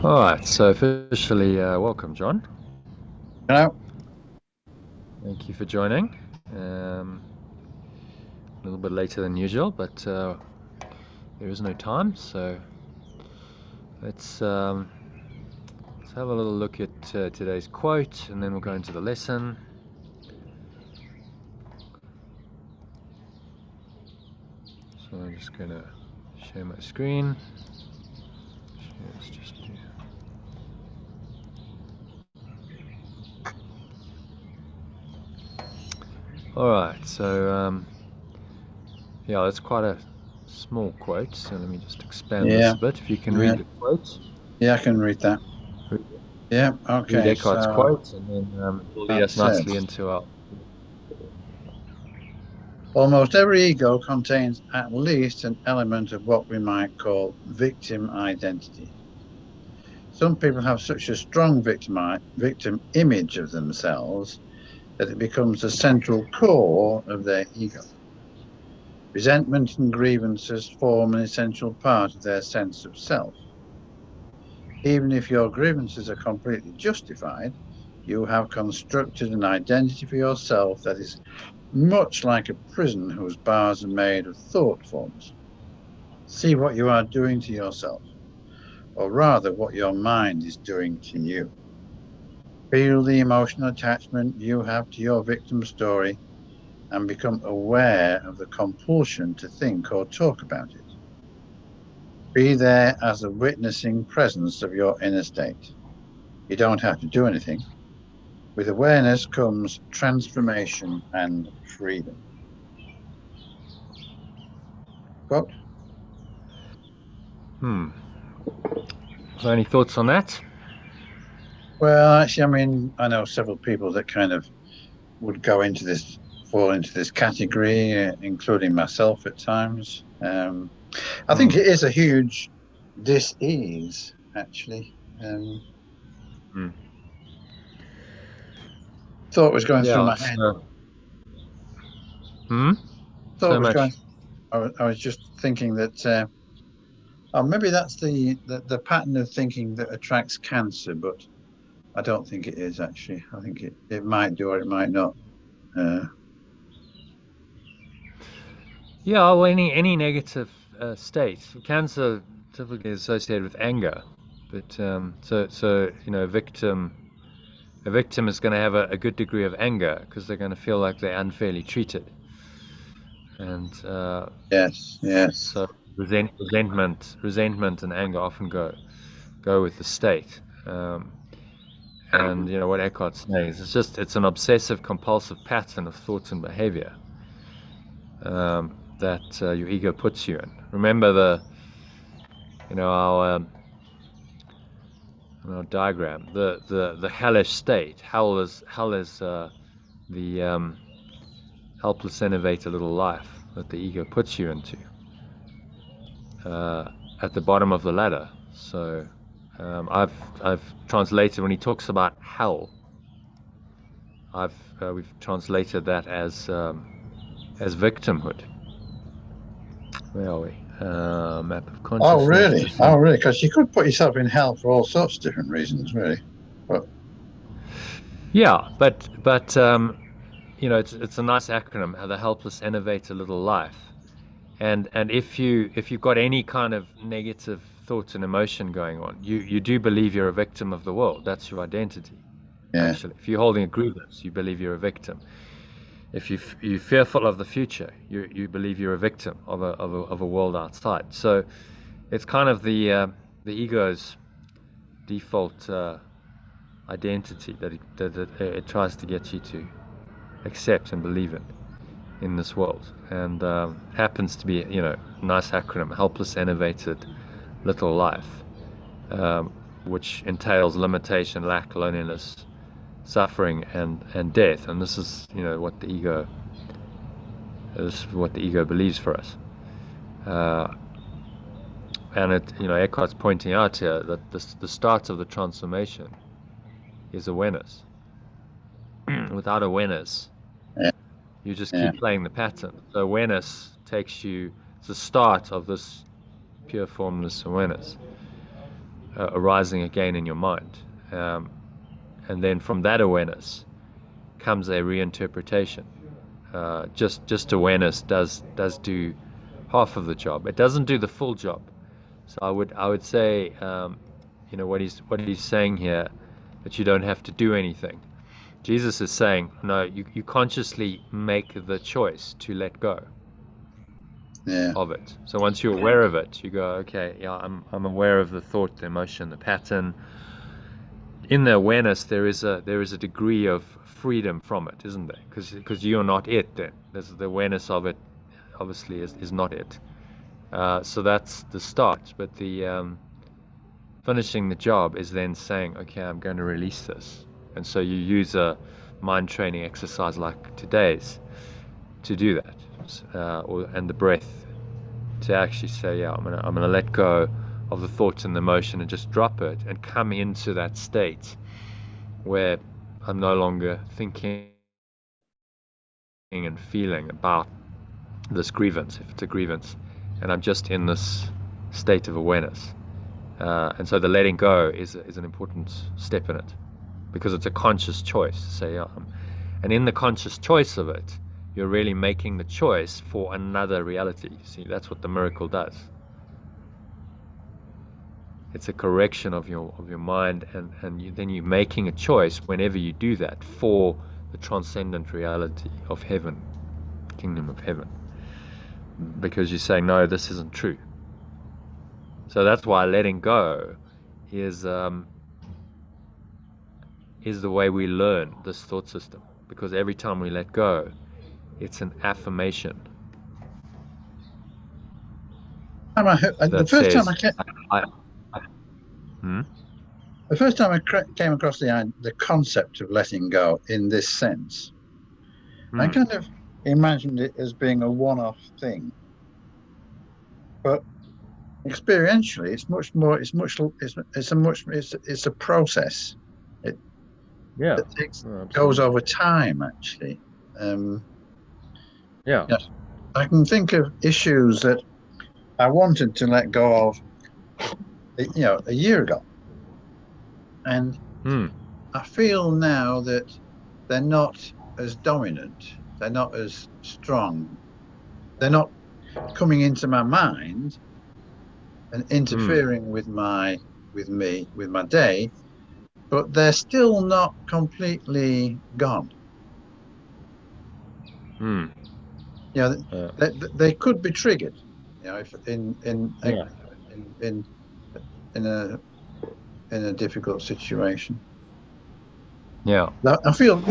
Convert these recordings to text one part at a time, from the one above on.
All right, so officially, welcome, John. Hello. Thank you for joining. Um, a little bit later than usual, but there is no time, so let's um, let's have a little look at today's quote, and then we'll go into the lesson. So I'm just going to share my screen. Let's just do. All right, so yeah, that's quite a small quote. So let me just expand this Yeah, a bit. If you can yeah, read the quote, yeah, I can read that. read Yeah, read okay, Eckhart's so quote, and then it'll lead that us nicely says into our. almost every ego contains at least an element of what we might call victim identity. Some people have such a strong victim image of themselves that it becomes the central core of their ego. Resentment and grievances form an essential part of their sense of self. Even if your grievances are completely justified, you have constructed an identity for yourself that is much like a prison whose bars are made of thought forms. See what you are doing to yourself, or rather, what your mind is doing to you. Feel the emotional attachment you have to your victim story and become aware of the compulsion to think or talk about it. Be there as a witnessing presence of your inner state. You don't have to do anything. With awareness comes transformation and freedom. Quote. Hmm. So, any thoughts on that? Well, actually, I mean, I know several people that kind of would fall into this category, including myself at times. I think Hmm. it is a huge dis-ease, actually. Hmm. Thought was going through Yeah. my head. So. Hmm. Thought So was going. much. I was just thinking that. Oh, maybe that's the pattern of thinking that attracts cancer, but I don't think it is actually. I think it might do or it might not. Uh, Yeah. Well, any negative state, cancer typically is associated with anger, but so a victim is going to have a good degree of anger because they're going to feel like they're unfairly treated, and yes, yes, so resentment and anger often go with the state. And what Eckhart's saying is it's an obsessive compulsive pattern of thoughts and behavior that your ego puts you in. Remember our diagram, the hellish state. Hell is the helpless innovator little life that the ego puts you into uh, at the bottom of the ladder. So I've translated when he talks about hell. We've translated that as victimhood. Where are we? Map of Oh, consciousness. really? Oh, really? Because you could put yourself in hell for all sorts of different reasons, really. But Yeah, but it's a nice acronym. The helpless innovator little life. And if you've got any kind of negative thoughts and emotion going on, you do believe you're a victim of the world. That's your identity. yeah, Actually, if you're holding a grievance, you believe you're a victim. If you're fearful of the future, you believe you're a victim of a world outside. So it's kind of the ego's default identity that it tries to get you to accept and believe in this world, and happens to be nice acronym: helpless, innovated, little life, um, which entails limitation, lack, loneliness, suffering, and death. And this is what the ego believes for us. Uh, and Eckhart's pointing out here that the start of the transformation is awareness. Without awareness, yeah, you just yeah. keep playing the pattern. So awareness takes you. It's the start of this pure formless awareness. arising again in your mind. And then from that awareness comes a reinterpretation. Just awareness does do half of the job. It doesn't do the full job. So I would say, what he's saying here, that you don't have to do anything. Jesus is saying, no, you consciously make the choice to let go of it. So once you're aware of it, you go, okay, yeah, I'm aware of the thought, the emotion, the pattern. In the awareness, there is a degree of freedom from it, isn't there? Because you're not it then. There's the awareness of it, obviously, is not it. So that's the start. But the finishing the job is then saying, okay, I'm going to release this. And so you use a mind training exercise like today's to do that, and the breath, to actually say, yeah, I'm gonna let go of the thoughts and the emotion and just drop it and come into that state where I'm no longer thinking and feeling about this grievance, if it's a grievance, and I'm just in this state of awareness. And so the letting go is an important step in it, because it's a conscious choice to say, yeah, and in the conscious choice of it, you're really making the choice for another reality. See, that's what the miracle does. It's a correction of your mind, and then you're making a choice whenever you do that for the transcendent reality of heaven, kingdom of heaven, because you're saying, no, this isn't true. So that's why letting go is the way we learn this thought system, because every time we let go, it's an affirmation. The first time I came across the concept of letting go in this sense, I kind of imagined it as being a one-off thing, but experientially, it's much more. It's a process. It goes over time, actually. I can think of issues that I wanted to let go of, a year ago, and I feel now that they're not as dominant, they're not as strong, they're not coming into my mind and interfering with my day, but they're still not completely gone. They could be triggered, if in a difficult situation. I feel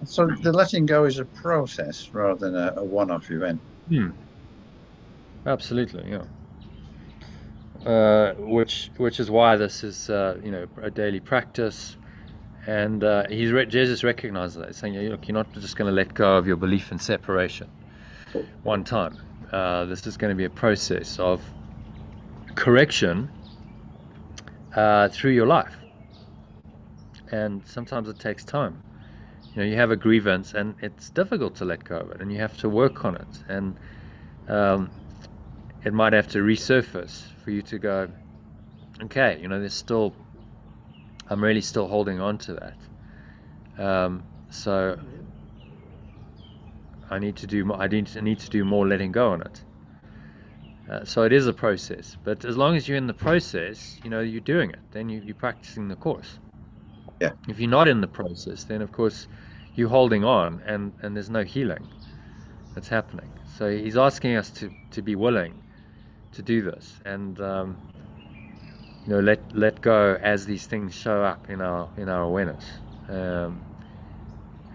so the letting go is a process rather than a one-off event. Absolutely, which is why this is a daily practice, and Jesus recognizes that, saying, look, you're not just going to let go of your belief in separation one time. This is going to be a process of correction through your life, and sometimes it takes time. You have a grievance and it's difficult to let go of it, and you have to work on it, and it might have to resurface for you to go, okay, I'm really still holding on to that, so I need to do more letting go on it. So it is a process, but as long as you're in the process, you're doing it, then you're practicing the course. If you're not in the process, then of course you're holding on, and there's no healing that's happening. So he's asking us to be willing to do this, and let go as these things show up in our awareness,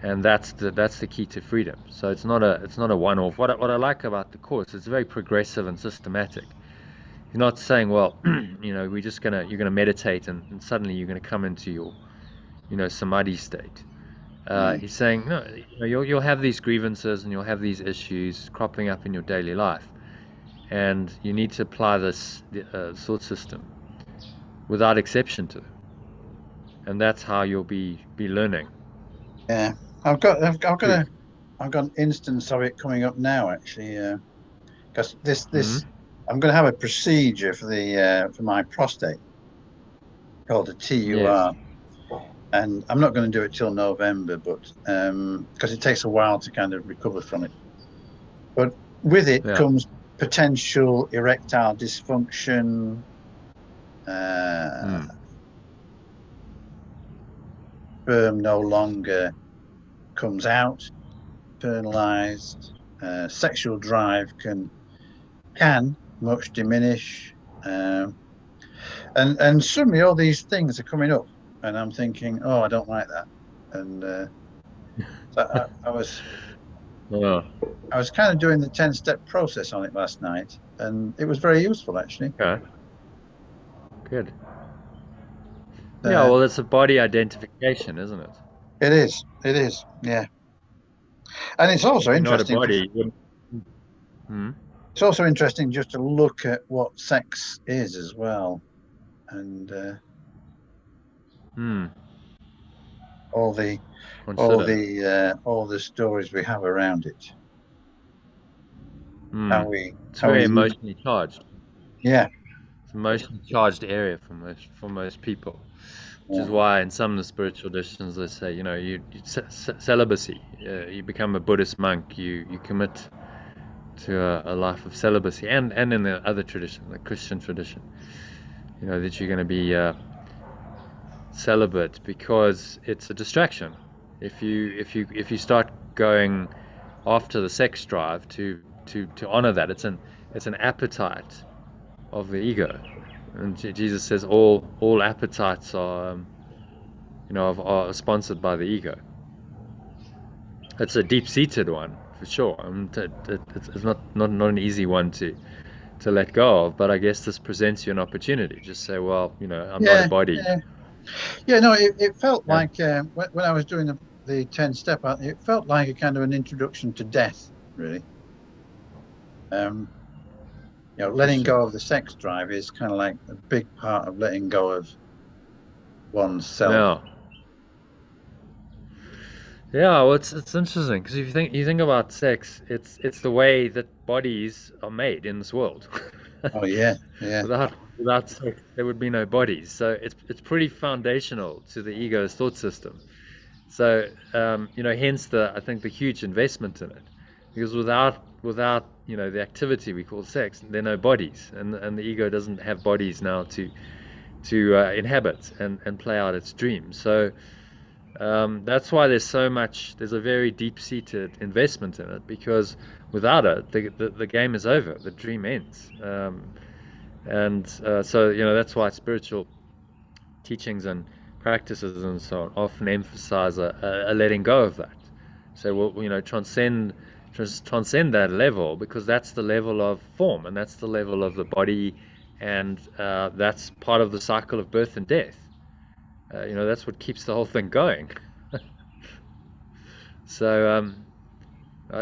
and that's the key to freedom. So it's not a one-off. What I like about the course, it's very progressive and systematic. You're not saying, well, you're gonna meditate and suddenly you're gonna come into your samadhi state. He's saying, no, you'll have these grievances and you'll have these issues cropping up in your daily life, and you need to apply this thought system without exception to them, and that's how you'll be learning. I've got an instance of it coming up now, actually, because this I'm going to have a procedure for my prostate, called a TUR. And I'm not going to do it till November, but because it takes a while to kind of recover from it. But with it comes potential erectile dysfunction, sperm no longer comes out, internalized, sexual drive can much diminish, and suddenly all these things are coming up, and I'm thinking, oh, I don't like that, and so I was kind of doing the 10-step process on it last night, and it was very useful actually. Okay. Good. Yeah, well, it's a body identification, isn't it? It is. It is. Yeah. And it's also interesting. Not a body. It's also interesting just to look at what sex is as well, and all the stories we have around it. It's very emotionally charged. Yeah. It's an emotionally charged area for most people, which is why in some of the spiritual traditions they say, you celibacy. You become a Buddhist monk. You commit to a life of celibacy, and in the other tradition, the Christian tradition, that you're going to be celibate because it's a distraction. If you start going after the sex drive to honor that, it's an appetite of the ego, and Jesus says all appetites are are sponsored by the ego. It's a deep-seated one for sure. It's not an easy one to let go of, but I guess this presents you an opportunity. Just say, well, I'm not a body. No, it felt like when I was doing the 10-step, it felt like a kind of an introduction to death, really. Letting go of the sex drive is kind of like a big part of letting go of oneself. Yeah, well, it's interesting because if you think about sex, it's the way that bodies are made in this world. Oh yeah. Without sex, there would be no bodies. So it's pretty foundational to the ego's thought system. So hence I think the huge investment in it, because without the activity we call sex, there are no bodies, and the ego doesn't have bodies now to inhabit and play out its dreams. So that's why there's a very deep-seated investment in it, because without it, the game is over, the dream ends. So that's why spiritual teachings and practices and so on often emphasize a letting go of that. So transcend that level, because that's the level of form, and that's the level of the body, and that's part of the cycle of birth and death. That's what keeps the whole thing going. So I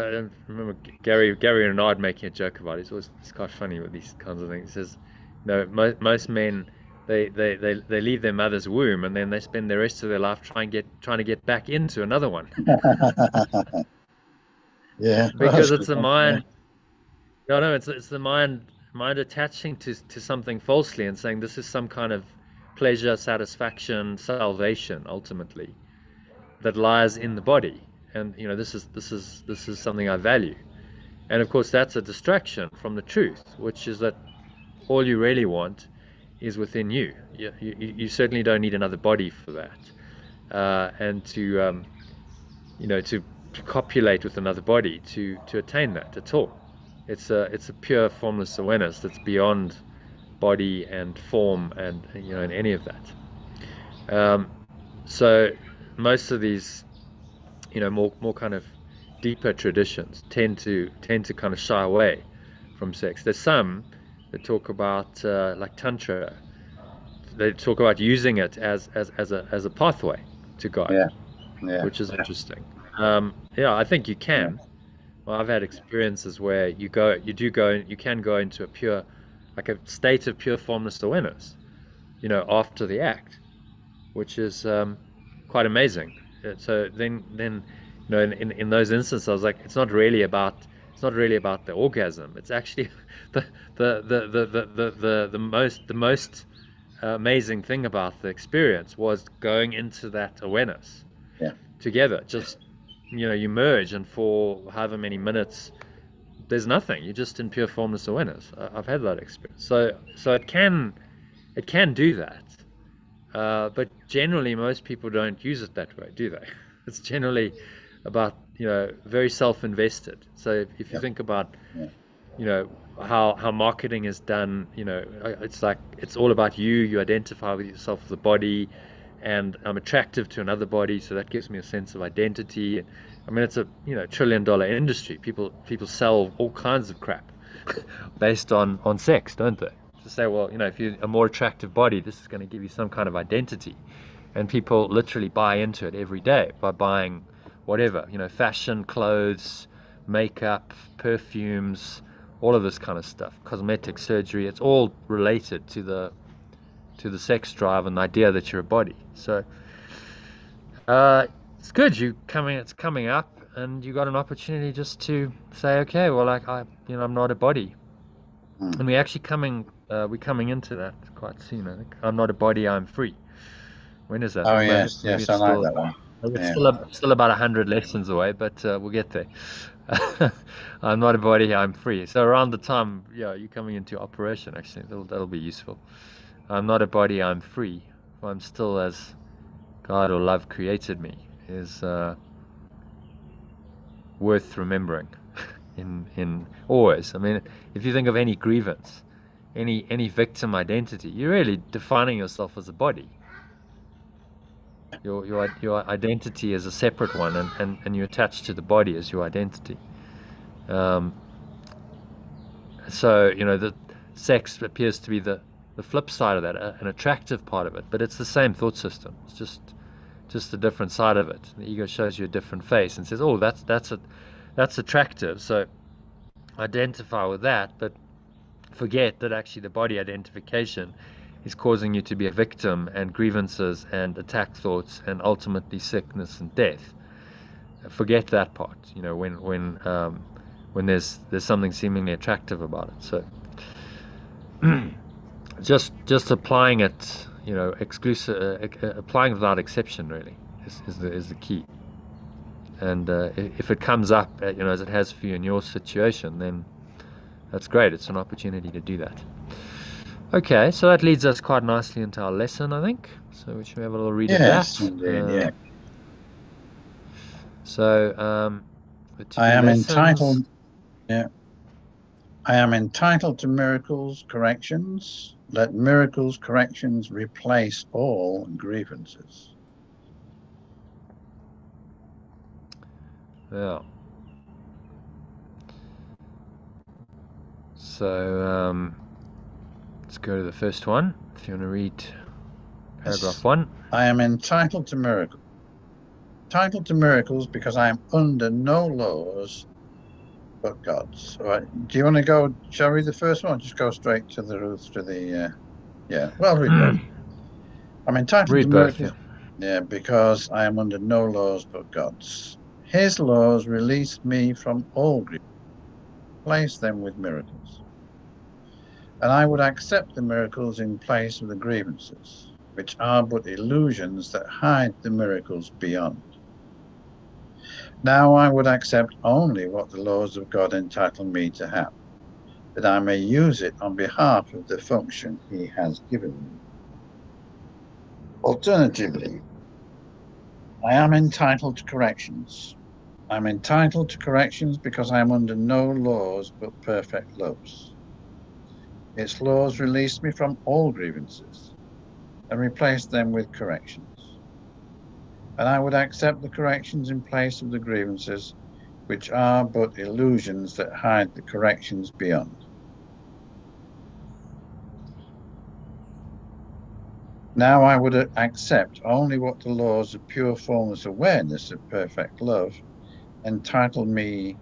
remember Gary Renard making a joke about it. It's quite funny with these kinds of things. He says, most men, they leave their mother's womb, and then they spend the rest of their life trying to get back into another one. Yeah, because it's the mind. No, it's the mind attaching to something falsely and saying this is some kind of pleasure, satisfaction, salvation, ultimately, that lies in the body. And this is something I value. And of course that's a distraction from the truth, which is that all you really want is within you. You certainly don't need another body for that, and to copulate with another body to attain that at all. It's a pure formless awareness that's beyond body and form and and any of that. So most of these more kind of deeper traditions tend to kind of shy away from sex. There's some that talk about like Tantra. They talk about using it as a pathway to God, which is interesting. I think you can. Well, I've had experiences where you can go into a state of pure formless awareness, after the act, which is quite amazing. So then in those instances, I was like, it's not really about the orgasm. It's actually the most amazing thing about the experience was going into that awareness Yeah. together. Just, you merge, and for however many minutes, there's nothing. You're just in pure formless awareness. I've had that experience. So it can do that. But generally, most people don't use it that way, do they? It's generally about, very self-invested. So if you think about, how marketing is done, it's like it's all about you. You identify with yourself as a body, and I'm attractive to another body, so that gives me a sense of identity. I mean, it's a trillion-dollar industry. People sell all kinds of crap based on sex, don't they? To say, well, if you're a more attractive body, this is going to give you some kind of identity, and people literally buy into it every day by buying whatever, fashion, clothes, makeup, perfumes, all of this kind of stuff, cosmetic surgery. It's all related to the sex drive and the idea that you're a body. So it's good. It's coming up, and you got an opportunity just to say, okay, well, like I'm not a body, and we're actually coming into that quite soon. I think I'm not a body, I'm free. When is that? Oh, Maybe yes, it's I like still, that one. it's Yeah. still about 100 lessons away, but we'll get there. I'm not a body, I'm free. So around the time, you're coming into operation, actually, that'll be useful. I'm not a body, I'm free. I'm still as God or love created me, is worth remembering in always. I mean, if you think of any grievance, any victim identity, you're really defining yourself as a body. Your identity is a separate one, and you attach to the body as your identity. So the sex appears to be the flip side of that, an attractive part of it, but it's the same thought system. It's just a different side of it. The ego shows you a different face and says, oh, that's attractive, so identify with that, but forget that actually the body identification is causing you to be a victim, and grievances and attack thoughts, and ultimately sickness and death. Forget that part, when there's something seemingly attractive about it. So just applying it, applying without exception really is the key. And if it comes up, as it has for you in your situation, then that's great. It's an opportunity to do that. Okay, so that leads us quite nicely into our lesson, I think. So we should have a little read of that. Yes, indeed, yeah. So I am entitled. Yeah. I am entitled to miracles, corrections. Let miracles, corrections replace all grievances. Yeah. So let's go to the first one. If you want to read paragraph 1. I am entitled to miracles. Entitled to miracles because I am under no laws but God's. All right. Do you want to go? Shall I read the first one? Just go straight to the roots to the. Yeah. Well, read both. I'm entitled to miracles. Yeah, because I am under no laws but God's. His laws release me from all grief, replace them with miracles. And I would accept the miracles in place of the grievances, which are but illusions that hide the miracles beyond. Now I would accept only what the laws of God entitle me to have, that I may use it on behalf of the function he has given me. Alternatively, I am entitled to corrections. I'm entitled to corrections because I am under no laws but perfect loves. Its laws release me from all grievances and replace them with corrections. And I would accept the corrections in place of the grievances, which are but illusions that hide the corrections beyond. Now I would accept only what the laws of pure formless awareness of perfect love entitle me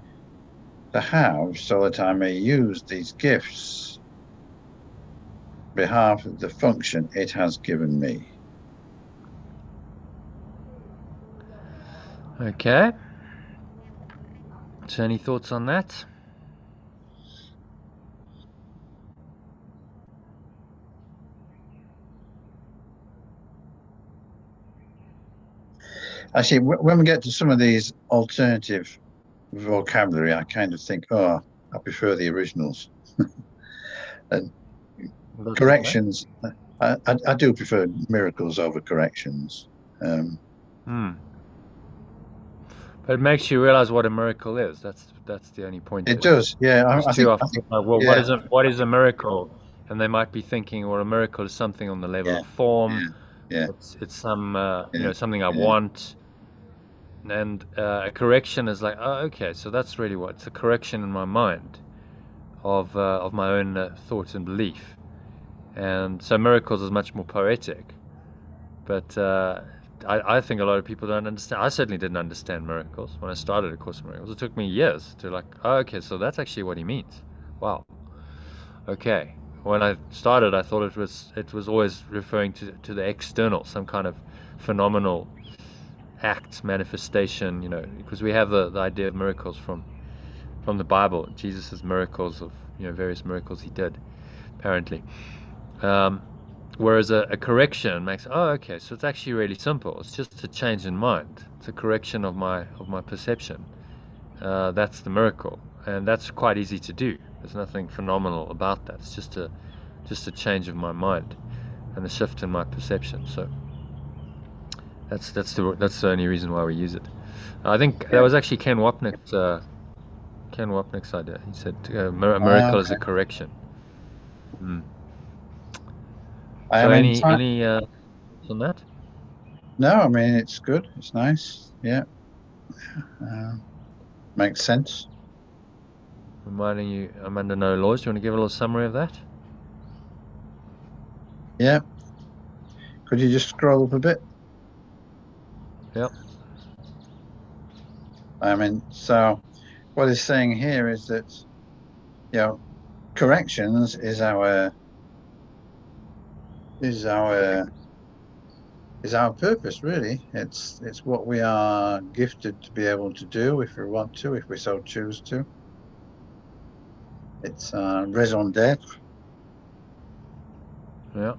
to have, so that I may use these gifts on behalf of the function it has given me. Okay. So any thoughts on that? Actually, when we get to some of these alternative vocabulary, I kind of think, oh, I prefer the originals. And That's okay. corrections, I do prefer miracles over corrections. Hmm. But it makes you realize what a miracle is. That's the only point It to it. does, yeah. Because I too think, often, like, well, yeah, what is a miracle? And they might be thinking, well, a miracle is something on the level yeah, of form. yeah, yeah, It's some yeah, something I yeah, want. And a correction is like, oh, okay, so that's really what it's a correction in my mind of my own thoughts and belief. And so miracles is much more poetic. But I think a lot of people don't understand. I certainly didn't understand miracles when I started A Course in Miracles. It took me years to like, oh, okay, so that's actually what he means. Wow. Okay. When I started, I thought it was always referring to the external, some kind of phenomenal act, manifestation, because we have the idea of miracles from the Bible, Jesus' miracles of, various miracles he did, apparently. Um, Whereas a correction makes, oh, okay, so it's actually really simple. It's just a change in mind. It's a correction of my perception. That's the miracle, and that's quite easy to do. There's nothing phenomenal about that. It's just a change of my mind and a shift in my perception. So that's the only reason why we use it. I think that yeah. was actually Ken Wapnick's idea. He said a miracle is a Okay. correction. Mm. I So am in any time. any on that? No, I mean, it's good. It's nice. Yeah. Uh, Makes sense. Reminding you, I'm under no laws. Do you want to give a little summary of that? Yeah. Could you just scroll up a bit? Yep. I mean, so what he's saying here is that, you know, corrections is our is our purpose, really. It's what we are gifted to be able to do if we want to, if we so choose to. It's raison d'être, Yeah.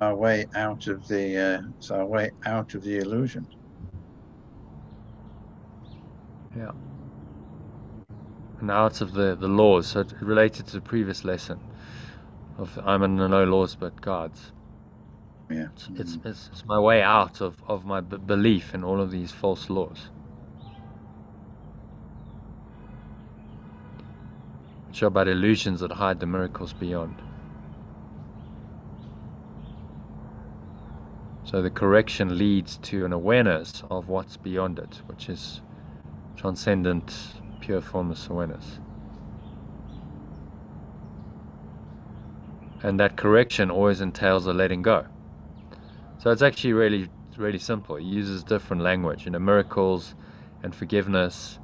our way out of it's our way out of the illusion. Yeah. And out of the laws. So it related to the previous lesson of I'm under no laws but God's. Yeah. It's my way out of my belief in all of these false laws, which are but illusions that hide the miracles beyond. So the correction leads to an awareness of what's beyond it, which is transcendent, pure formless awareness. And that correction always entails a letting go. So it's actually really, really simple. It uses different language, miracles and forgiveness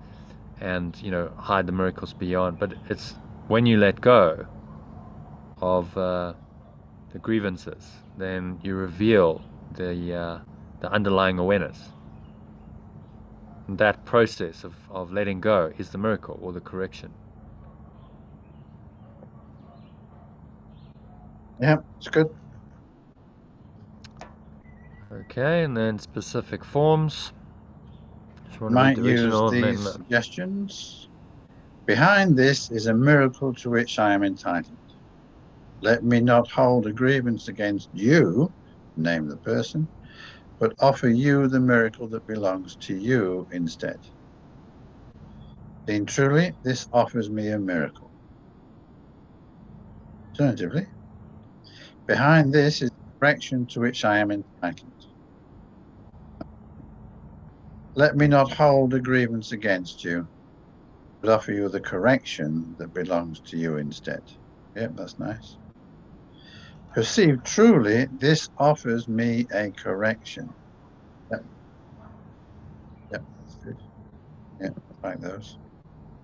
and, hide the miracles beyond. But it's when you let go of the grievances, then you reveal the underlying awareness. And that process of letting go is the miracle or the correction. Yeah, it's good. Okay, and then specific forms. If you want to read Might the use original, and these then suggestions. Behind this is a miracle to which I am entitled. Let me not hold a grievance against you, name the person, but offer you the miracle that belongs to you instead. Seen truly, this offers me a miracle. Alternatively, behind this is the correction to which I am entitled. Let me not hold a grievance against you, but offer you the correction that belongs to you instead. Yep, that's nice. Perceive truly, this offers me a correction. Yep, yep, that's good. Yeah, I like those.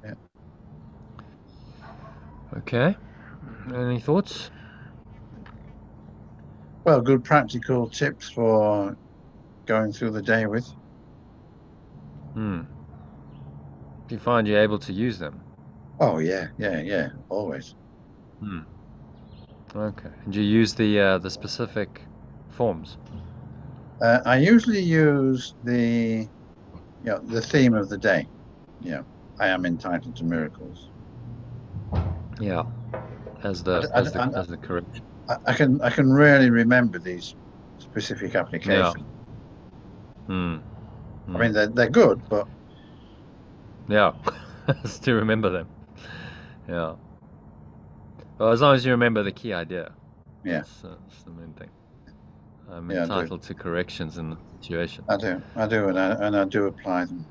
Yeah. okay. Any thoughts? Well, good practical tips for going through the day with. Hmm. Do you find you're able to use them? Oh yeah, yeah, yeah, always. Okay. And you use the specific forms? I usually use the theme of the day. I am entitled to miracles. Yeah, as the I, I, as the correction. I can rarely remember these specific Yeah. applications. Hmm. I mean, they're good, but Yeah. Still remember them. Yeah. Well, as long as you remember the key idea, yeah, that's the main thing. I'm yeah, I do. entitled to corrections in the situation. I do, and I do apply them.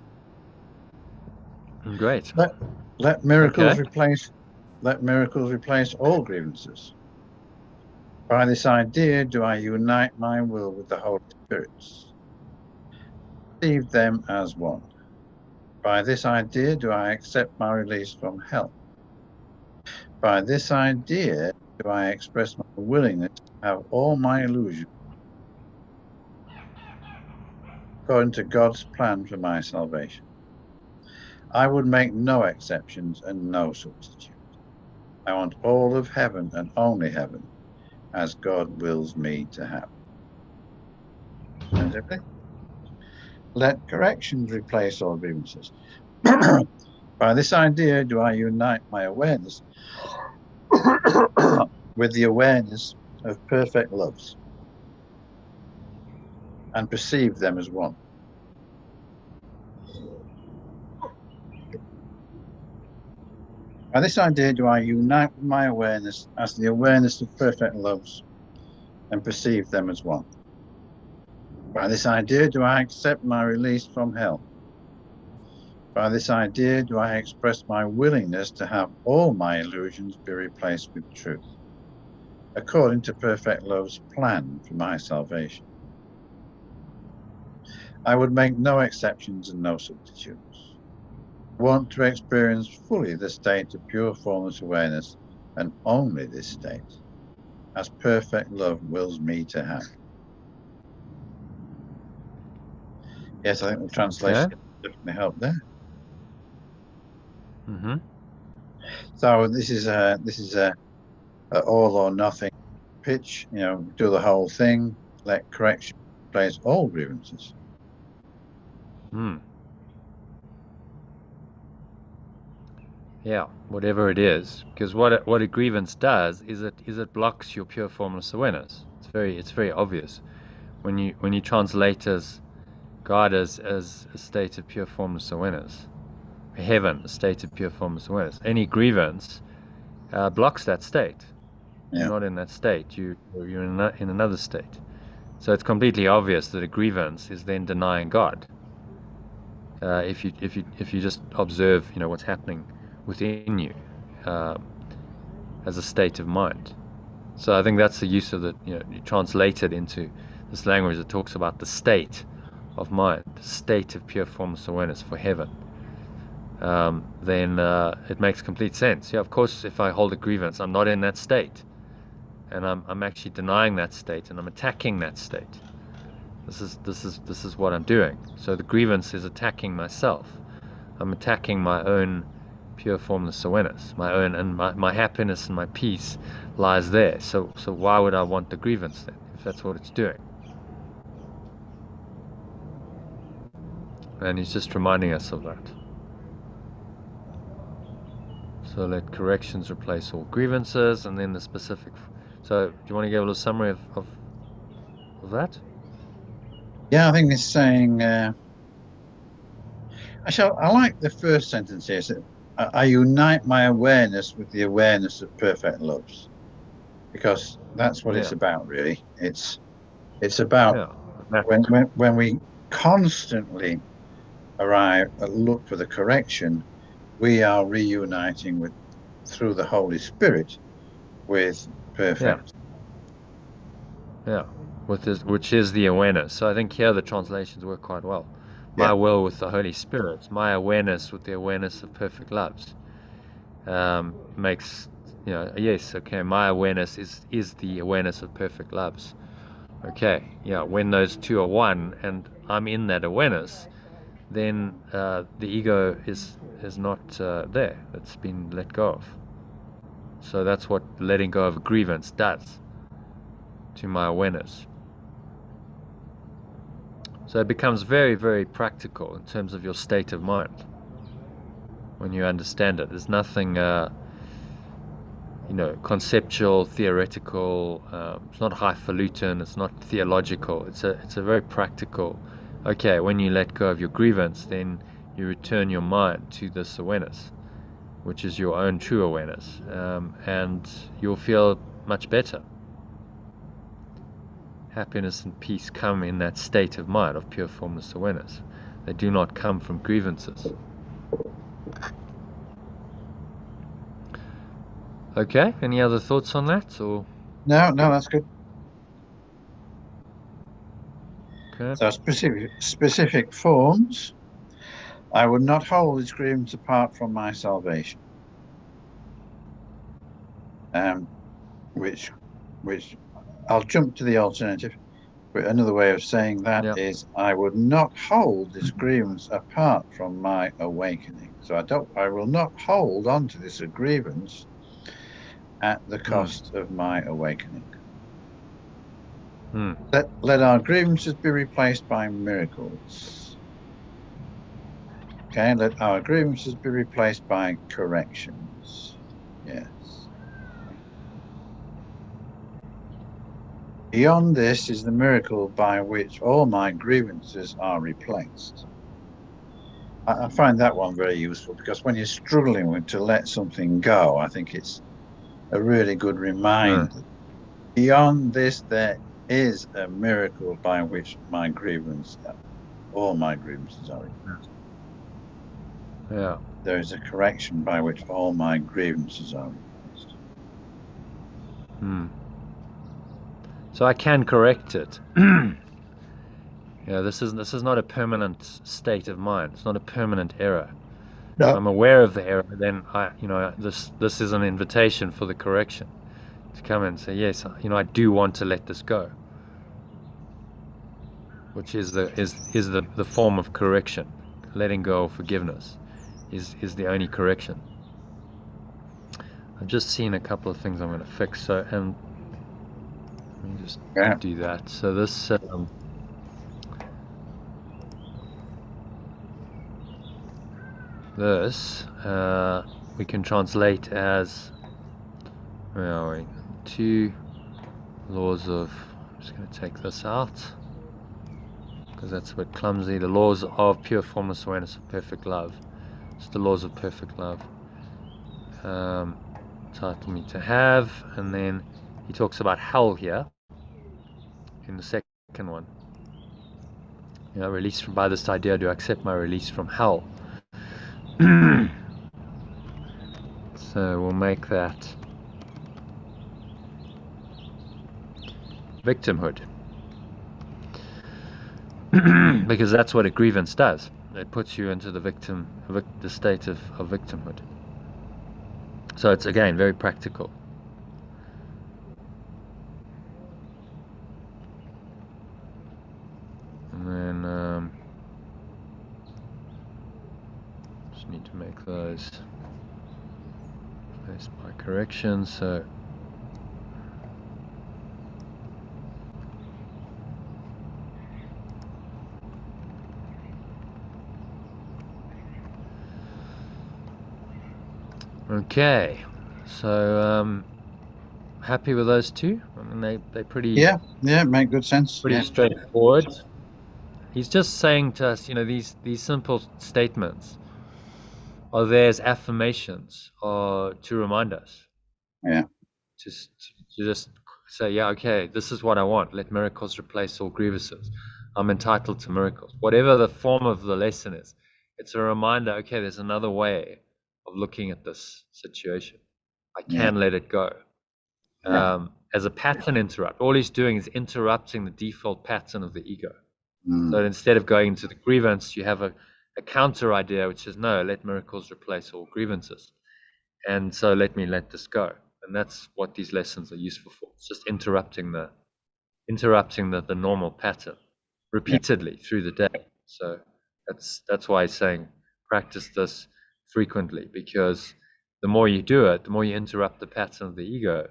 Great. Let let Okay. miracles replace let miracles replace all grievances. By this idea, do I unite my will with the Holy Spirit's, perceive them as one. By this idea, do I accept my release from hell. By this idea, do I express my willingness to have all my illusions according to God's plan for my salvation. I would make no exceptions and no substitutes. I want all of heaven and only heaven as God wills me to have. And everything. Let corrections replace all grievances. By this idea, do I unite my awareness with the awareness of perfect loves and perceive them as one. By this idea, do I unite with my awareness as the awareness of perfect loves and perceive them as one. By this idea, do I accept my release from hell. By this idea, do I express my willingness to have all my illusions be replaced with truth, according to perfect love's plan for my salvation. I would make no exceptions and no substitutes. I want to experience fully the state of pure formless awareness, and only this state, as perfect love wills me to have. Yes, I think the translation Okay. definitely helped there. Mm-hmm. So this is a all or nothing pitch. Do the whole thing. Let correction replace all grievances. Hmm. Yeah. Whatever it is, because what a grievance does is it blocks your pure formless awareness. It's very obvious when you translate as God as a state of pure formless awareness, heaven a state of pure formless awareness. Any grievance blocks that state. You're Yeah, not in that state. You're in another state. So it's completely obvious that a grievance is then denying God. If you just observe, what's happening within you uh, as a state of mind. So I think that's the use of the you translate it into this language that talks about the state of mind, the state of pure formless awareness for heaven. Then it makes complete sense. Yeah, of course, if I hold a grievance, I'm not in that state, and I'm actually denying that state, and I'm attacking that state. This is what I'm doing. So the grievance is attacking myself. I'm attacking my own pure formless awareness, my own, and my happiness and my peace lies there. So why would I want the grievance then, if that's what it's doing? And he's just reminding us of that. So let corrections replace all grievances, and then the specific. So do you want to give a little summary of that? yeah. I think it's saying. I like the first sentence here. So, I unite my awareness with the awareness of perfect loves, because that's what it's Yeah, about, really. It's about yeah, when we constantly look for the correction, we are reuniting with through the Holy Spirit with yeah, perfect. yeah. Which is the awareness. So I think here the translations work quite well. Yeah, My will with the Holy Spirit, my awareness with the awareness of perfect loves, makes yes, okay. My awareness is the awareness of perfect loves. Okay, yeah. When those two are one, and I'm in that awareness, then the ego is not there. It's been let go of. So that's what letting go of a grievance does to my awareness. So it becomes very, very practical in terms of your state of mind when you understand it. There's nothing, conceptual, theoretical. It's not highfalutin. It's not theological. It's a very practical. Okay, when you let go of your grievance, then you return your mind to this awareness, which is your own true awareness, and you'll feel much better. Happiness and peace come in that state of mind of pure formless awareness. They do not come from grievances. Okay, any other thoughts on that? Or No, that's good. okay. So specific forms. I would not hold this grievance apart from my salvation. Which I'll jump to the alternative. But another way of saying that is, I would not hold this grievance apart from my awakening. So I will not hold on to this grievance at the cost of my awakening. Let our grievances be replaced by miracles. Okay, let our grievances be replaced by corrections. Yes. Beyond this is the miracle by which all my grievances are replaced. I find that one very useful, because when you're struggling to let something go, I think it's a really good reminder. Beyond this, there is a miracle by which all my grievances are replaced. Yeah. There is a correction by which all my grievances are replaced. So I can correct it. This is not a permanent state of mind. It's not a permanent error. No. If I'm aware of the error, then this is an invitation for the correction to come in and say, yes, I do want to let this go, which is the form of correction. Letting go of forgiveness is the only correction. I've just seen a couple of things I'm going to fix. So, and let me just do that. So this. This we can translate as, where are we? 2 laws of, I'm just going to take this out because that's a bit clumsy. The laws of pure formless awareness of perfect love. It's the laws of perfect love. Title me to have, and then he talks about hell here in the second one. Released by this idea to accept my release from hell. So we'll make that victimhood. Because that's what a grievance does. It puts you into the state of victimhood. So it's, again, very practical. And then just need to make those placed by correction. So okay, so happy with those two? I mean, they're pretty make good sense. Pretty straightforward. He's just saying to us, these simple statements are there as affirmations, or to remind us. To just say, okay, this is what I want. Let miracles replace all grievances. I'm entitled to miracles. Whatever the form of the lesson is, it's a reminder, okay, there's another way of looking at this situation. I can let it go. As a pattern interrupt, all he's doing is interrupting the default pattern of the ego. So instead of going into the grievance, you have a counter idea, which is, no, let miracles replace all grievances. And so let this go. And that's what these lessons are useful for. It's just interrupting the normal pattern repeatedly through the day. So that's why he's saying practice this frequently, because the more you do it, the more you interrupt the pattern of the ego,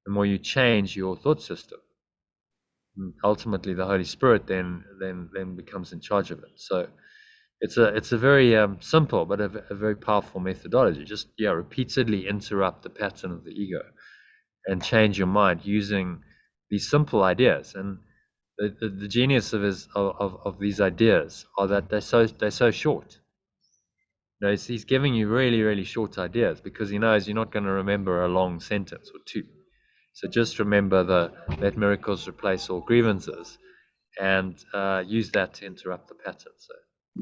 the more you change your thought system. And ultimately, the Holy Spirit then becomes in charge of it. So it's a very simple but a very powerful methodology. Just repeatedly interrupt the pattern of the ego and change your mind using these simple ideas. And the genius of these ideas are that they're so short. He's giving you really, really short ideas because he knows you're not going to remember a long sentence or two. So just remember let miracles replace all grievances, and use that to interrupt the pattern. So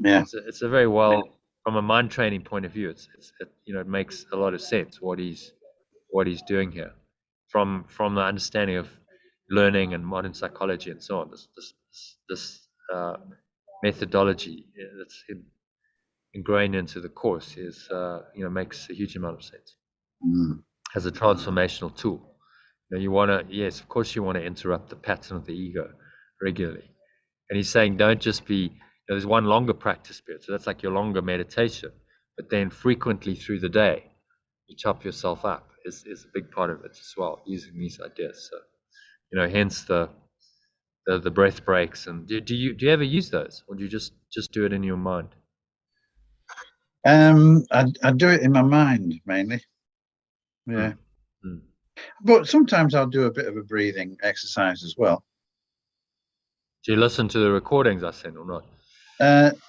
Yeah. it's a very well, from a mind training point of view, it makes a lot of sense what he's doing here, from the understanding of learning and modern psychology and so on. This methodology that's ingrained into the course is makes a huge amount of sense as a transformational tool. You want to, yes, of course, you want to interrupt the pattern of the ego regularly. And he's saying, don't just be, there's one longer practice period. So that's like your longer meditation. But then frequently through the day, you chop yourself up is a big part of it as well, using these ideas. So, hence the breath breaks. And do you ever use those? Or do you just do it in your mind? I do it in my mind mainly. Yeah. But sometimes I'll do a bit of a breathing exercise as well. Do you listen to the recordings I send or not?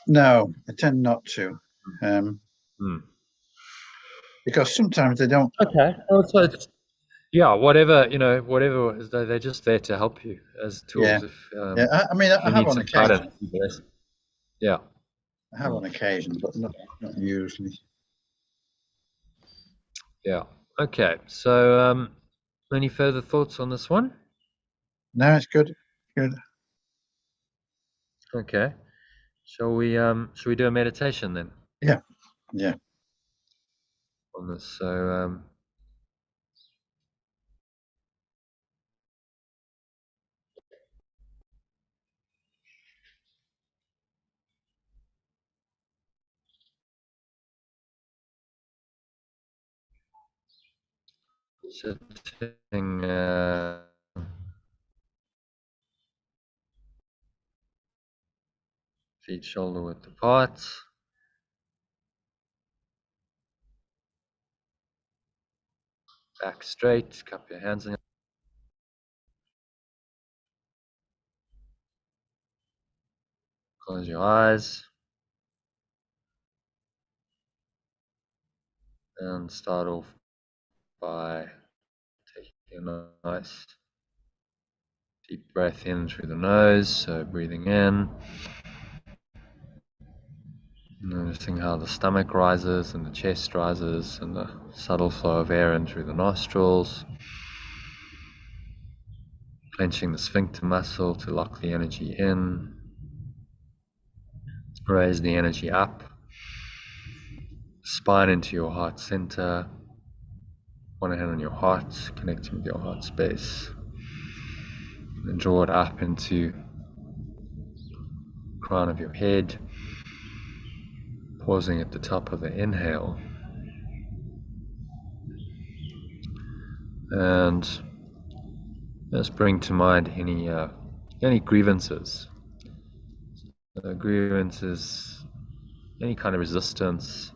No, I tend not to. Because sometimes they don't. Okay. So yeah, whatever they're just there to help you as tools. Yeah. I mean, I have on occasion. Yeah. I have on occasion, but not usually. Yeah. Okay. So, any further thoughts on this one? No, it's good. Good. Okay. Shall we do a meditation then? Yeah. Yeah. On this. So, sitting feet shoulder width apart. Back straight. Cup your hands in. Close your eyes. And start off by taking a nice deep breath in through the nose. So breathing in. Noticing how the stomach rises and the chest rises and the subtle flow of air in through the nostrils. Clenching the sphincter muscle to lock the energy in. Raise the energy up. Spine into your heart center. One hand on your heart, connecting with your heart space. And then draw it up into the crown of your head. Pausing at the top of the inhale. And just bring to mind any grievances. Grievances, any kind of resistance.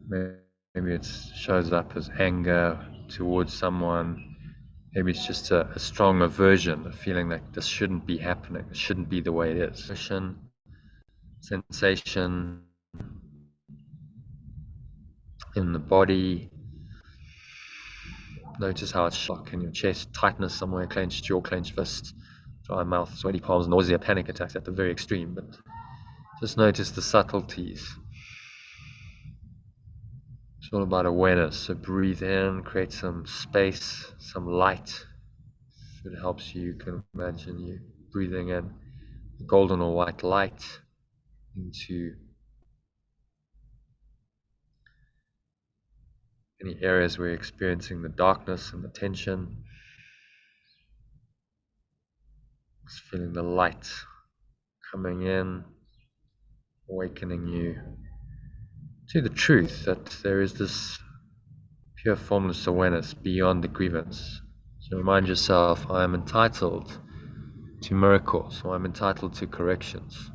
Maybe it shows up as anger towards someone. Maybe it's just a strong aversion, a feeling that this shouldn't be happening. It shouldn't be the way it is. Sensation in the body. Notice how it's shock in your chest, tightness somewhere, clenched jaw, clenched fist, dry mouth, sweaty palms, nausea, panic attacks at the very extreme. But just notice the subtleties. It's all about awareness. So breathe in, create some space, some light. If it helps you can imagine you breathing in golden or white light into any areas where you're experiencing the darkness and the tension. Just feeling the light coming in, awakening you to the truth that there is this pure formless awareness beyond the grievance. So remind yourself, I am entitled to miracles, or I'm entitled to corrections,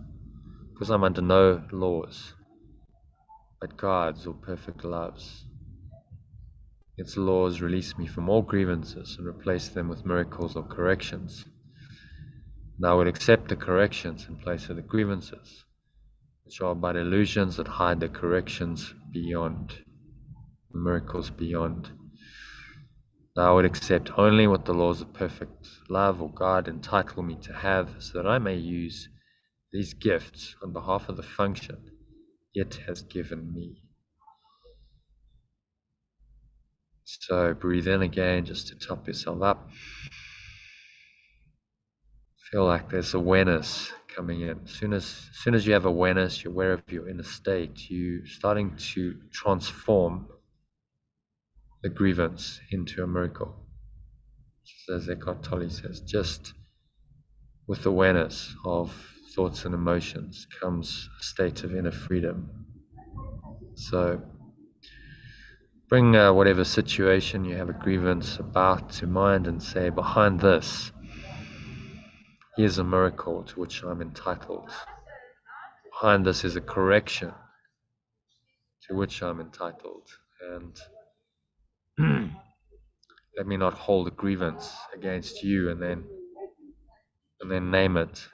because I'm under no laws but God's or perfect loves. Its laws release me from all grievances and replace them with miracles or corrections. And I would accept the corrections in place of the grievances, which are but illusions that hide the corrections beyond, the miracles beyond. Now I would accept only what the laws of perfect love or God entitle me to have, so that I may use these gifts on behalf of the function it has given me. So breathe in again just to top yourself up. Feel like there's awareness coming in. As soon as you have awareness, you're aware of your inner state, you're starting to transform the grievance into a miracle. As Eckhart Tolle says, just with awareness of thoughts and emotions comes a state of inner freedom. So bring whatever situation you have a grievance about to mind and say, behind this, here's a miracle to which I'm entitled. Behind this is a correction to which I'm entitled. And let me not hold a grievance against you and then name it.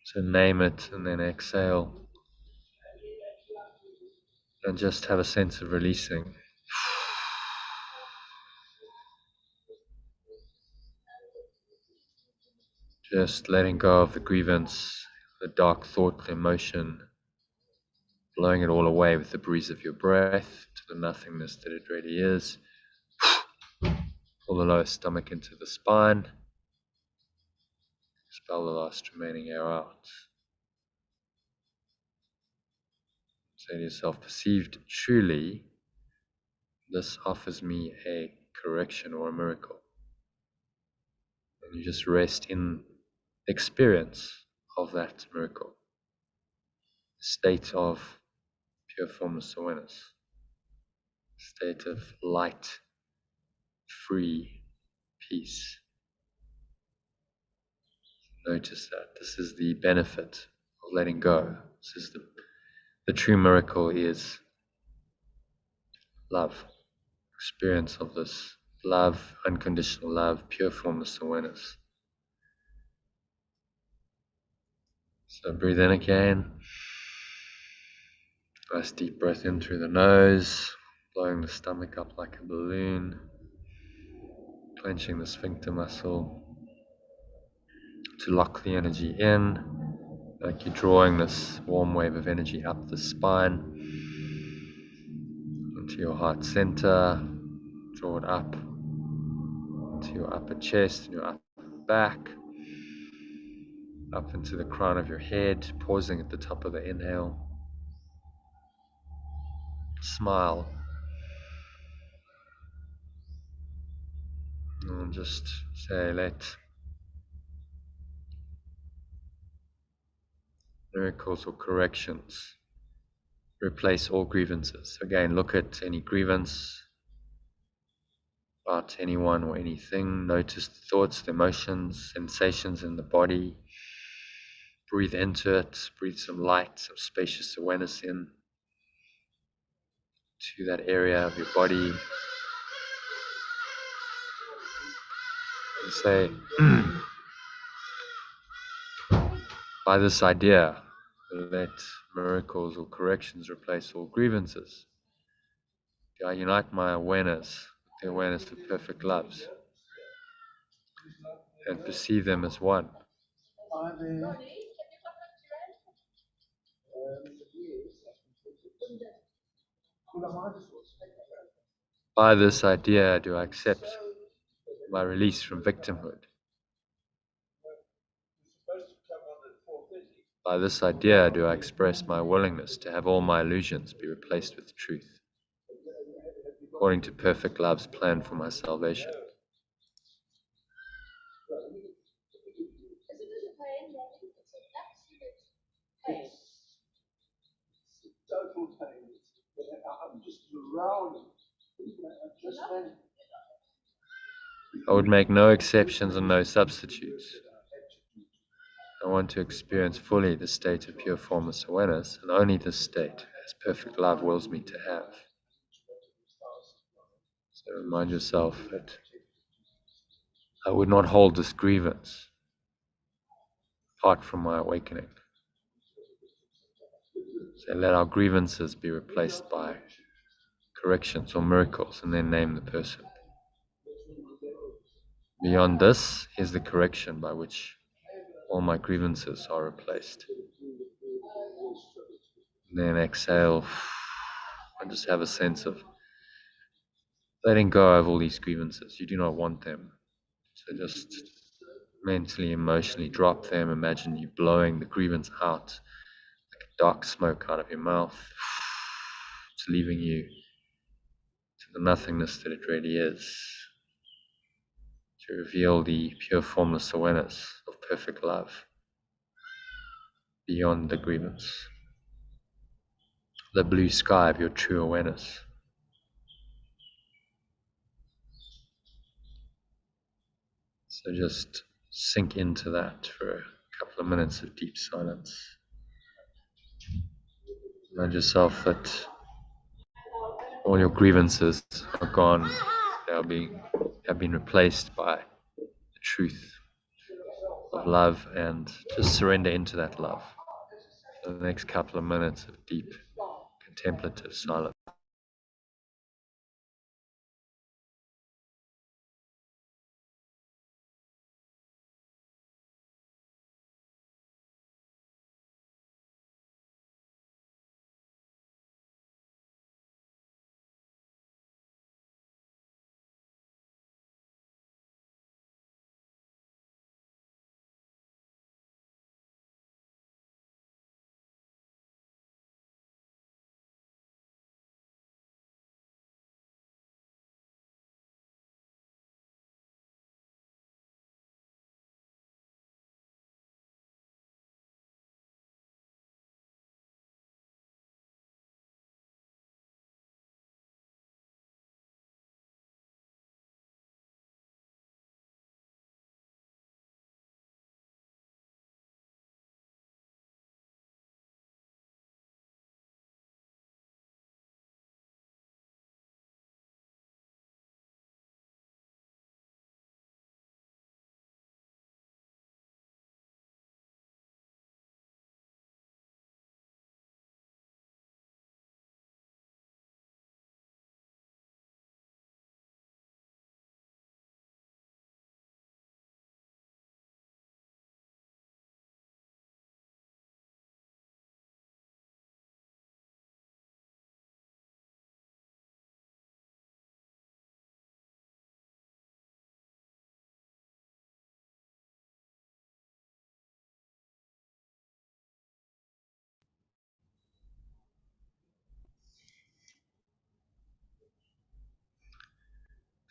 So name it and then exhale. And just have a sense of releasing. Just letting go of the grievance, the dark thought, the emotion, blowing it all away with the breeze of your breath to the nothingness that it really is. Pull the lower stomach into the spine. Expel the last remaining air out. Say to yourself, perceived truly, this offers me a correction or a miracle. And you just rest in experience of that miracle. State of pure formless awareness. State of light, free peace. Notice that. This is the benefit of letting go. This is the true miracle is love. Experience of this love, unconditional love, pure formless awareness. So breathe in again. Nice deep breath in through the nose, blowing the stomach up like a balloon, clenching the sphincter muscle to lock the energy in, like you're drawing this warm wave of energy up the spine into your heart center. Draw it up to your upper chest and your upper back, up into the crown of your head, pausing at the top of the inhale. Smile. And just say, let miracles or corrections replace all grievances. Again, look at any grievance about anyone or anything. Notice the thoughts, the emotions, sensations in the body. Breathe into it. Breathe some light, some spacious awareness in to that area of your body. And say, by this idea, let miracles or corrections replace all grievances. I unite my awareness with the awareness of perfect loves and perceive them as one. By this idea do I accept my release from victimhood. By this idea do I express my willingness to have all my illusions be replaced with truth, according to perfect love's plan for my salvation. I would make no exceptions and no substitutes. I want to experience fully the state of pure formless awareness, and only this state, as perfect love wills me to have. So remind yourself that I would not hold this grievance apart from my awakening. So let our grievances be replaced by corrections or miracles, and then name the person. Beyond this is the correction by which all my grievances are replaced. And then exhale and just have a sense of letting go of all these grievances. You do not want them. So just mentally, emotionally drop them. Imagine you blowing the grievance out like a dark smoke out of your mouth. It's leaving you to the nothingness that it really is. To reveal the pure formless awareness of perfect love beyond the grievance. The blue sky of your true awareness. So just sink into that for a couple of minutes of deep silence. Remind yourself that all your grievances are gone. They have been replaced by the truth of love, and just surrender into that love for the next couple of minutes of deep contemplative silence.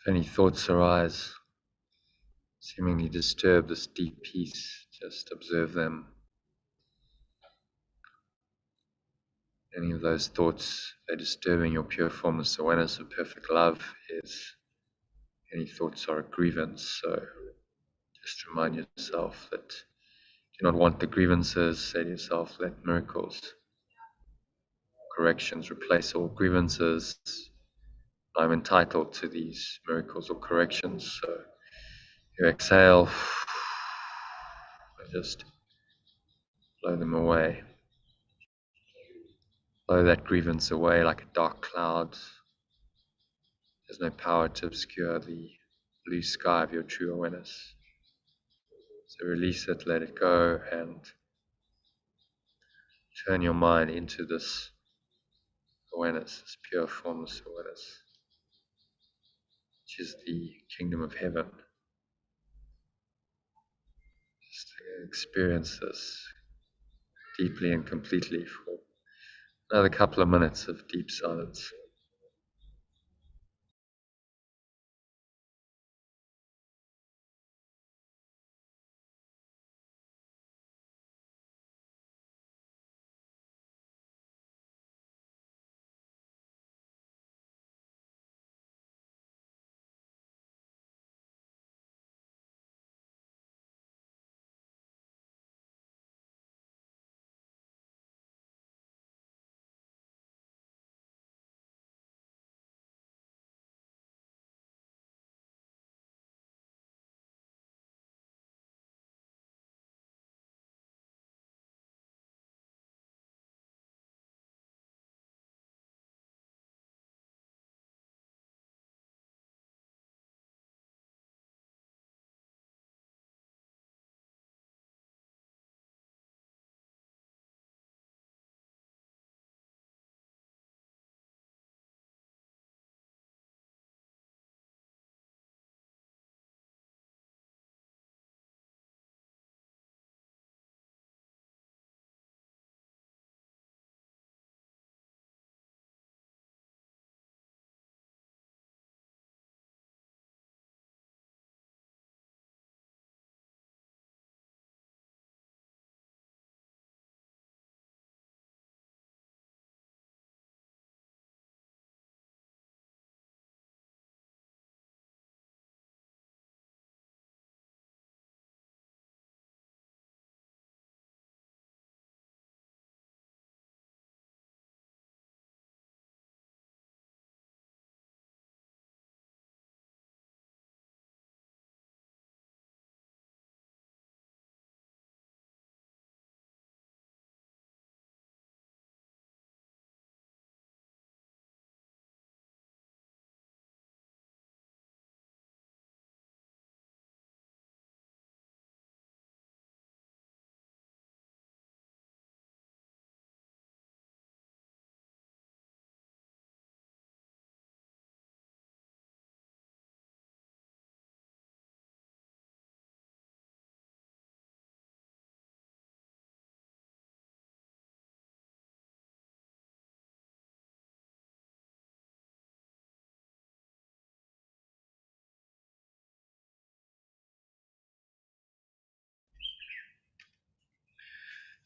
If any thoughts arise, seemingly disturb this deep peace, just observe them. Any of those thoughts that are disturbing your pure formless awareness of perfect love is any thoughts are a grievance. So just remind yourself that do not want the grievances. Say to yourself, let miracles, corrections replace all grievances. I'm entitled to these miracles or corrections. So you exhale and just blow them away. Blow that grievance away like a dark cloud. There's no power to obscure the blue sky of your true awareness. So release it, let it go, and turn your mind into this awareness, this pure formless awareness, which is the kingdom of heaven. Just experience this deeply and completely for another couple of minutes of deep silence.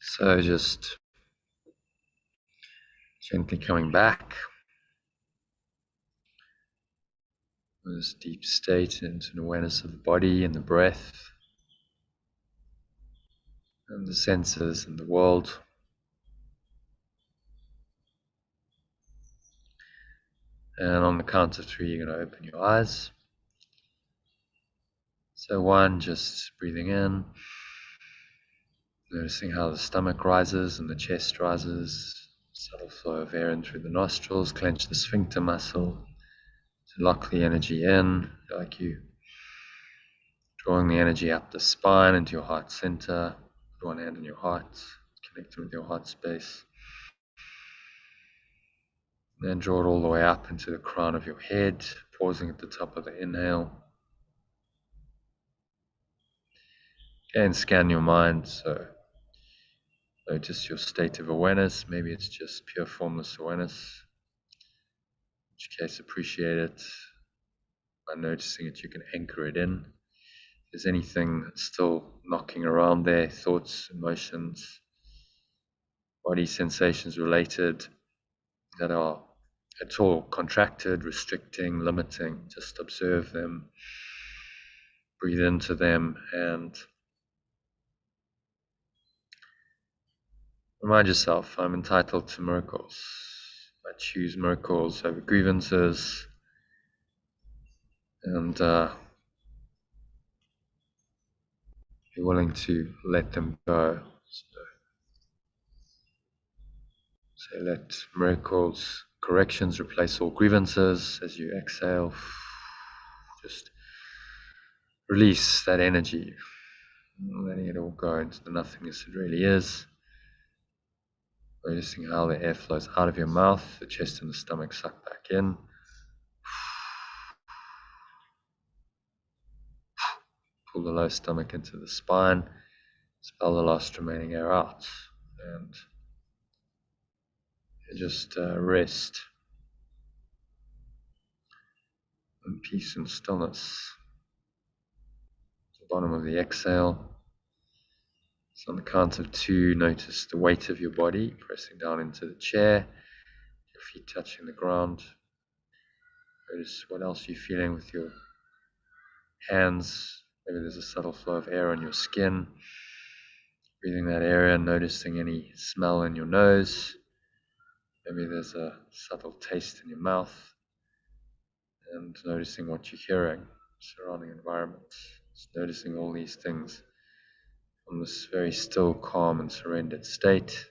So just gently coming back with this deep state into an awareness of the body and the breath and the senses and the world. And on the count of 3, you're going to open your eyes. So 1, just breathing in, noticing how the stomach rises and the chest rises, subtle flow of air in through the nostrils, clench the sphincter muscle to lock the energy in, like you drawing the energy up the spine into your heart center. Put one hand on your heart, connecting with your heart space. Then draw it all the way up into the crown of your head, pausing at the top of the inhale. And scan your mind, so notice your state of awareness. Maybe it's just pure formless awareness, in which case appreciate it. By noticing it, you can anchor it in. If there's anything still knocking around there, thoughts, emotions, body sensations related that are at all contracted, restricting, limiting, just observe them, breathe into them, and remind yourself, I'm entitled to miracles. I choose miracles over grievances, and be willing to let them go. So let miracles, corrections replace all grievances as you exhale. Just release that energy, letting it all go into the nothingness it really is. Noticing how the air flows out of your mouth, the chest and the stomach suck back in. Pull the low stomach into the spine, expel the last remaining air out, and just rest in peace and stillness. The bottom of the exhale. So on the count of 2, notice the weight of your body pressing down into the chair, your feet touching the ground. Notice what else you're feeling with your hands. Maybe there's a subtle flow of air on your skin. Breathing that area, noticing any smell in your nose. Maybe there's a subtle taste in your mouth. And noticing what you're hearing, surrounding environments. Just noticing all these things from this very still, calm, and surrendered state.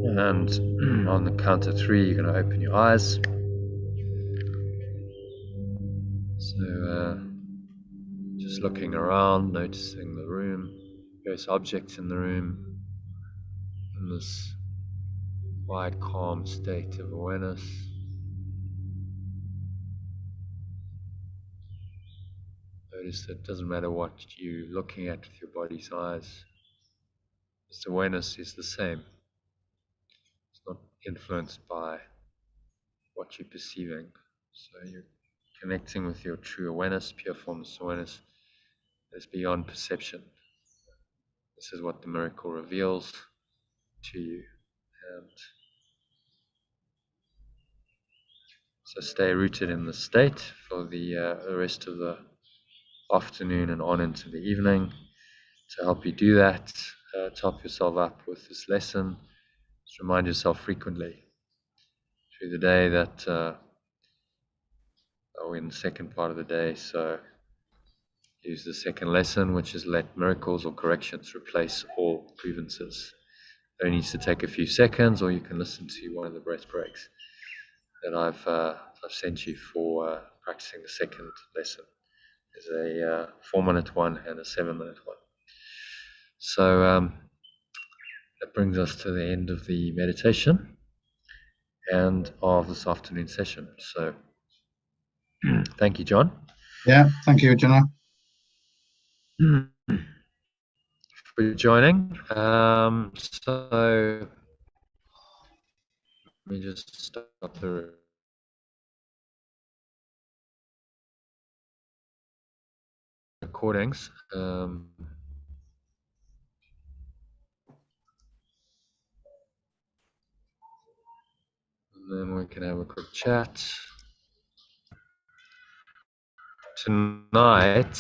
And on the count of 3, you're going to open your eyes. So just looking around, noticing the room, various objects in the room, in this wide, calm state of awareness. Notice that it doesn't matter what you're looking at with your body's eyes. This awareness is the same. It's not influenced by what you're perceiving. So you're connecting with your true awareness, pure formless awareness that is beyond perception. This is what the miracle reveals to you. And so stay rooted in the state for the rest of the afternoon and on into the evening. To help you do that, top yourself up with this lesson. Just remind yourself frequently through the day that we're in the second part of the day, so use the second lesson, which is let miracles or corrections replace all grievances. It only needs to take a few seconds, or you can listen to one of the breath breaks that I've sent you for practicing the second lesson. There's a 4-minute one and a 7-minute one. So that brings us to the end of the meditation and of this afternoon session. So thank you, John. Yeah, thank you, Jonah. for joining. So let me just stop the recordings. And then we can have a quick chat. Tonight,